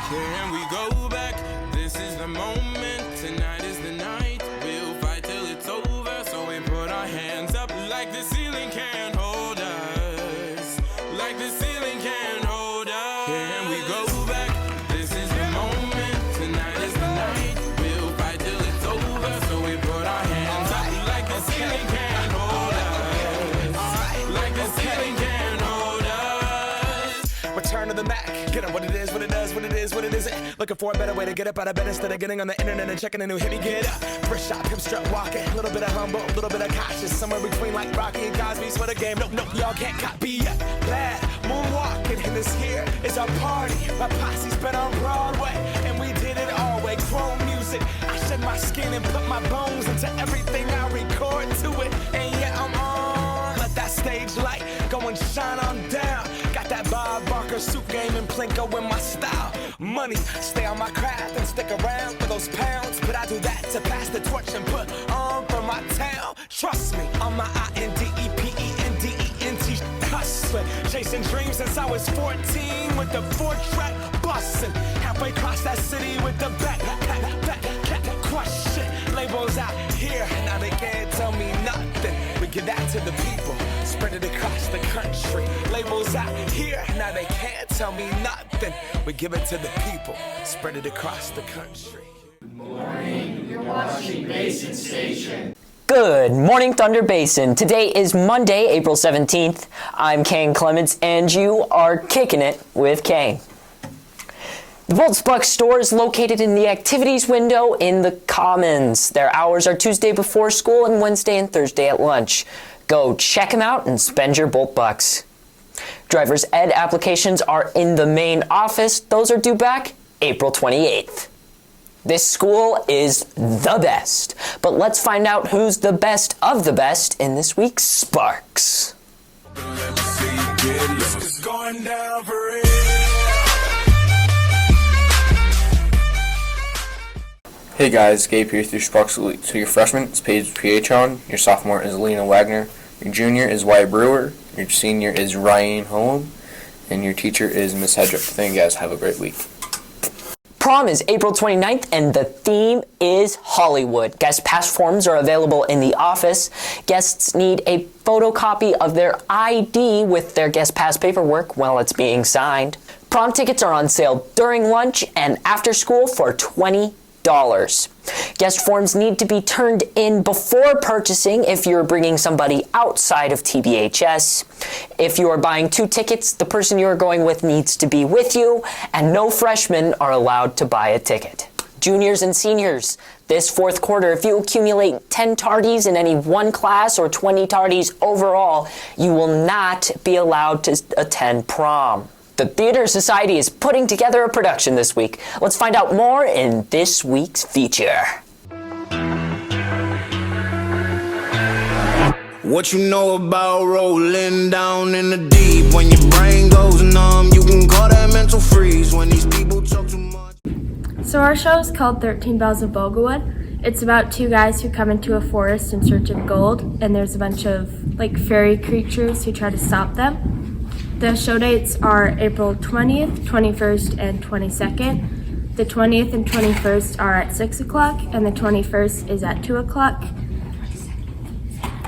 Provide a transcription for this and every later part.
Can we go back? This is the moment. Tonight is the night. We'll fight till it's over. So we put our hands up like the ceiling can't hold us. Like the ceiling can't hold us. Can we go back? This is the moment. Tonight is the night. We'll fight till it's over. So we put our hands up like the ceiling can't hold us. Like the ceiling can't hold us. Return to the Mac. Get up what it is, what it does, what it is, what it isn't. Looking for a better way to get up out of bed instead of getting on the internet and checking a new hit. Me get up. First shot, come strut walking. A little bit of humble, a little bit of cautious. Somewhere between like Rocky and Cosby's for the game. Nope, nope, y'all can't copy yet. Bad moonwalking, and this here is our party. My posse's been on Broadway, and we did it all way. Chrome music. I shed my skin and put my bones into everything I record to it. And yeah, I'm on. Let that stage light go and shine on down. Got that Bob Barker suit game and Plinko in my style. Money, stay on my craft and stick around for those pounds. But I do that to pass the torch and put on for my town. Trust me, on my INDEPENDENT hustling. Chasing dreams since I was 14 with the 4-track bustin'. Halfway across that city with the back crush shit. Labels out here, now they can't tell me nothing. We give that to the people, spread it across the country. Labels out here, now they can't tell me nothing. We give it to the people, spread it across the country. You're watching Basin Station. Good morning, Thunder Basin. Today is Monday, April 17th. I'm Kane Clements, and you are kicking it with Kane. The Volksbuck store is located in the activities window in the Commons. Their hours are Tuesday before school and Wednesday and Thursday at lunch. Go check them out and spend your Bolt bucks. Driver's ed applications are in the main office. Those are due back April 28th. This school is the best, but let's find out who's the best of the best in this week's Sparks. Hey guys, Gabe here through Sparks Elite. So your freshman is Paige Pietron, your sophomore is Alina Wagner, your junior is Wyatt Brewer, your senior is Ryan Holm, and your teacher is Miss Hedrick. Thank you guys, have a great week. Prom is April 29th, and the theme is Hollywood. Guest pass forms are available in the office. Guests need a photocopy of their ID with their guest pass paperwork while it's being signed. Prom tickets are on sale during lunch and after school for $20. Guest forms need to be turned in before purchasing if you're bringing somebody outside of TBHS. If you are buying 2 tickets, the person you are going with needs to be with you, and no freshmen are allowed to buy a ticket. Juniors and seniors, this fourth quarter, if you accumulate 10 tardies in any one class or 20 tardies overall, you will not be allowed to attend prom. The Theater Society is putting together a production this week. Let's find out more in this week's feature. What you know about rolling down in the deep? When your brain goes numb, you can call that mental freeze. When these people talk too much. So our show is called 13 Bells of Bogawood. It's about 2 guys who come into a forest in search of gold, and there's a bunch of fairy creatures who try to stop them. The show dates are April 20th, 21st, and 22nd. The 20th and 21st are at 6 o'clock, and the 21st is at 2 o'clock.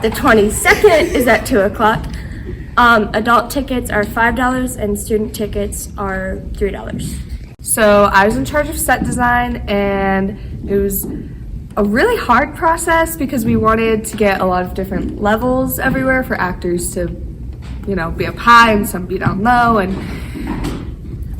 The 22nd is at 2 o'clock. Adult tickets are $5, and student tickets are $3. So I was in charge of set design, and it was a really hard process because we wanted to get a lot of different levels everywhere for actors to be up high and some be down low, and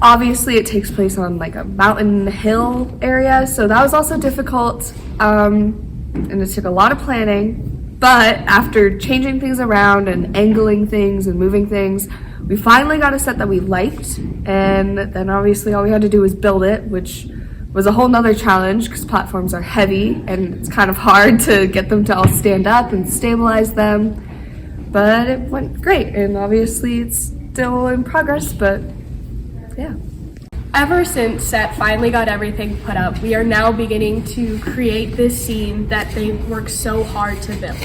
obviously it takes place on a mountain hill area, so that was also difficult, and it took a lot of planning. But after changing things around and angling things and moving things, we finally got a set that we liked, and then obviously all we had to do was build it, which was a whole nother challenge because platforms are heavy and it's kind of hard to get them to all stand up and stabilize them. But it went great, and obviously it's still in progress, but yeah. Ever since set finally got everything put up, we are now beginning to create this scene that they worked so hard to build.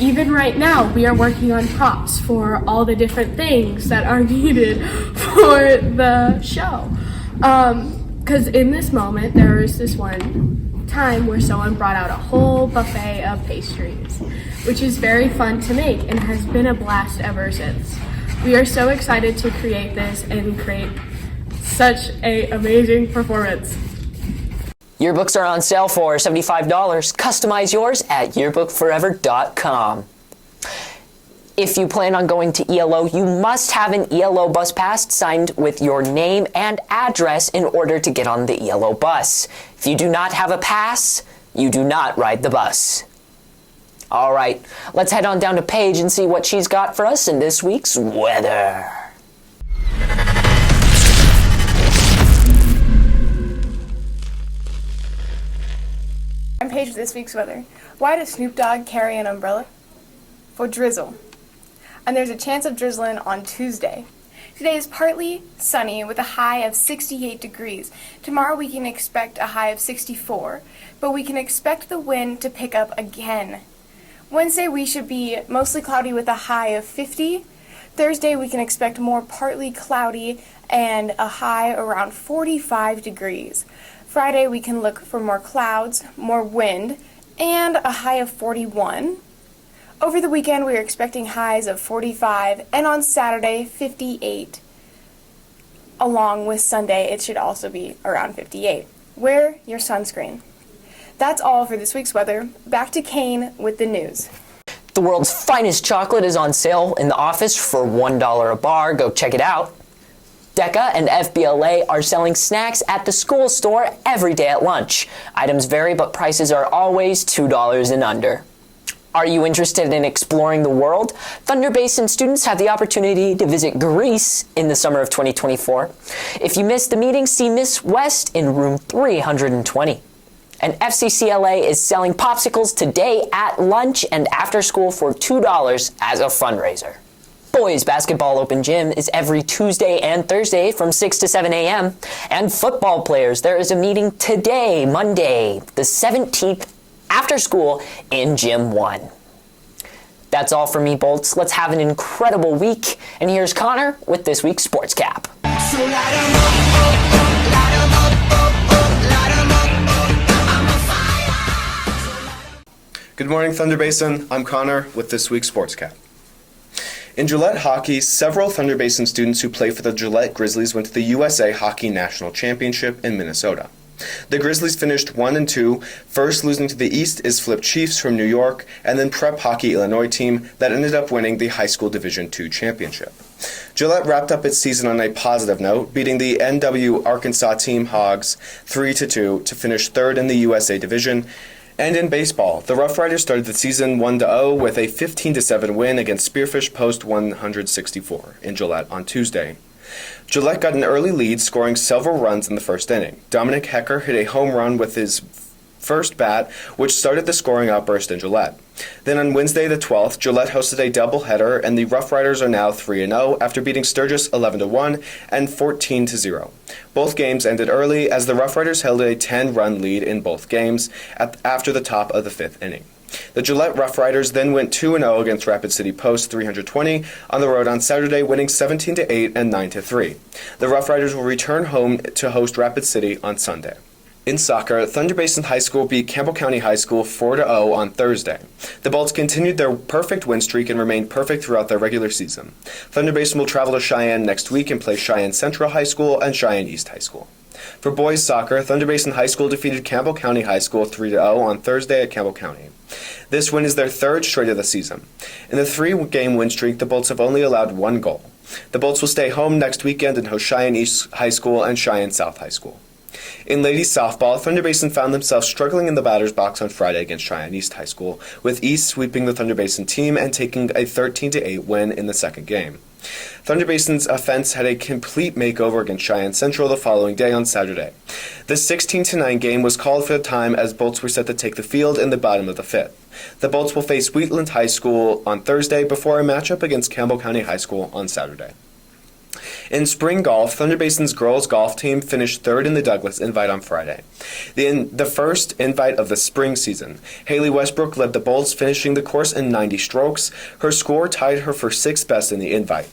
Even right now, we are working on props for all the different things that are needed for the show. Because in this moment, there was this one time where someone brought out a whole buffet of pastries, which is very fun to make and has been a blast ever since. We are so excited to create this and create such an amazing performance. Yearbooks are on sale for $75. Customize yours at yearbookforever.com. If you plan on going to ELO, you must have an ELO bus pass signed with your name and address in order to get on the ELO bus. If you do not have a pass, you do not ride the bus. All right, let's head on down to Paige and see what she's got for us in this week's weather. I'm Paige with this week's weather. Why does Snoop Dogg carry an umbrella? For drizzle. And there's a chance of drizzling on Tuesday. Today is partly sunny with a high of 68 degrees. Tomorrow we can expect a high of 64, but we can expect the wind to pick up again. Wednesday we should be mostly cloudy with a high of 50. Thursday we can expect more partly cloudy and a high around 45 degrees. Friday we can look for more clouds, more wind, and a high of 41. Over the weekend, we are expecting highs of 45, and on Saturday, 58. Along with Sunday, it should also be around 58. Wear your sunscreen. That's all for this week's weather. Back to Kane with the news. The world's finest chocolate is on sale in the office for $1 a bar. Go check it out. DECA and FBLA are selling snacks at the school store every day at lunch. Items vary, but prices are always $2 and under. Are you interested in exploring the world? Thunder Basin students have the opportunity to visit Greece in the summer of 2024. If you missed the meeting, see Miss West in room 320. And FCCLA is selling popsicles today at lunch and after school for $2 as a fundraiser. Boys Basketball Open Gym is every Tuesday and Thursday from 6 to 7 a.m. And football players, there is a meeting today, Monday, the 17th, after school in Gym 1. That's all for me, Bolts. Let's have an incredible week. And here's Connor with this week's Sports Cap. Good morning, Thunder Basin. I'm Connor with this week's Sports Cap. In Gillette hockey, several Thunder Basin students who play for the Gillette Grizzlies went to the USA Hockey National Championship in Minnesota. The Grizzlies finished 1-2, first losing to the East is Flip Chiefs from New York, and then Prep Hockey Illinois team that ended up winning the High School Division II championship. Gillette wrapped up its season on a positive note, beating the NW Arkansas team Hogs 3-2 to finish third in the USA Division. And in baseball, the Rough Riders started the season 1-0 with a 15-7 win against Spearfish Post 164 in Gillette on Tuesday. Gillette got an early lead, scoring several runs in the first inning. Dominic Hecker hit a home run with his first bat, which started the scoring outburst in Gillette. Then on Wednesday the 12th, Gillette hosted a doubleheader, and the Rough Riders are now 3-0 after beating Sturgis 11-1 and 14-0. Both games ended early as the Rough Riders held a 10-run lead in both games after the top of the fifth inning. The Gillette Rough Riders then went 2-0 against Rapid City Post 320 on the road on Saturday, winning 17-8 and 9-3. The Rough Riders will return home to host Rapid City on Sunday. In soccer, Thunder Basin High School beat Campbell County High School 4-0 on Thursday. The Bolts continued their perfect win streak and remained perfect throughout their regular season. Thunder Basin will travel to Cheyenne next week and play Cheyenne Central High School and Cheyenne East High School. For boys soccer, Thunder Basin High School defeated Campbell County High School 3-0 on Thursday at Campbell County. This win is their third straight of the season. In the three-game win streak, the Bolts have only allowed one goal. The Bolts will stay home next weekend and host Cheyenne East High School and Cheyenne South High School. In ladies softball, Thunder Basin found themselves struggling in the batter's box on Friday against Cheyenne East High School, with East sweeping the Thunder Basin team and taking a 13-8 win in the second game. Thunder Basin's offense had a complete makeover against Cheyenne Central the following day on Saturday. The 16-9 game was called for the time as Bolts were set to take the field in the bottom of the fifth. The Bolts will face Wheatland High School on Thursday before a matchup against Campbell County High School on Saturday. In spring golf, Thunder Basin's girls golf team finished third in the Douglas Invite on Friday. The first invite of the spring season. Haley Westbrook led the Bolts, finishing the course in 90 strokes. Her score tied her for sixth best in the invite.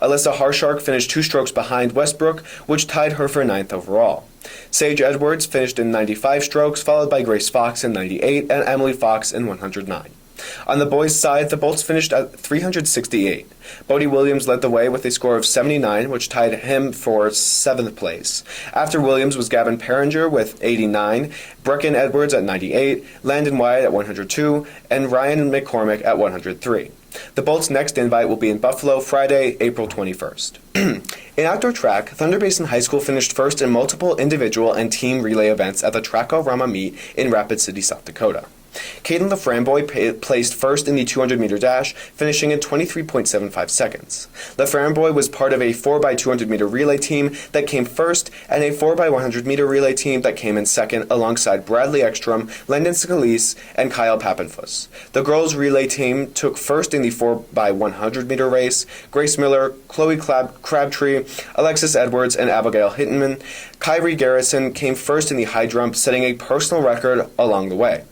Alyssa Harshark finished 2 strokes behind Westbrook, which tied her for 9th overall. Sage Edwards finished in 95 strokes, followed by Grace Fox in 98 and Emily Fox in 109. On the boys' side, the Bolts finished at 368. Bodie Williams led the way with a score of 79, which tied him for 7th place. After Williams was Gavin Perringer with 89, Brecken Edwards at 98, Landon Wyatt at 102, and Ryan McCormick at 103. The Bolts' next invite will be in Buffalo Friday, April 21st. In outdoor track, Thunder Basin High School finished first in multiple individual and team relay events at the Track-O-Rama meet in Rapid City, South Dakota. Caden Laframboy placed first in the 200-meter dash, finishing in 23.75 seconds. Laframboy was part of a 4x200-meter relay team that came first and a 4x100-meter relay team that came in second alongside Bradley Ekstrom, Landon Scalise, and Kyle Pappenfuss. The girls' relay team took first in the 4x100-meter race. Grace Miller, Chloe Crabtree, Alexis Edwards, and Abigail Hittenman. Kyrie Garrison came first in the high jump, setting a personal record along the way.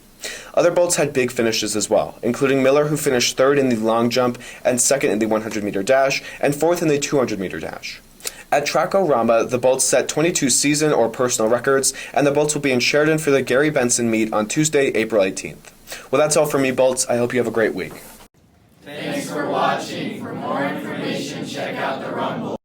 Other Bolts had big finishes as well, including Miller, who finished third in the long jump and second in the 100-meter dash and fourth in the 200-meter dash. At Track-O-Rama, the Bolts set 22 season or personal records, and the Bolts will be in Sheridan for the Gary Benson meet on Tuesday, April 18th. Well, that's all from me, Bolts. I hope you have a great week. Thanks for watching. For more information, check out the Rumble.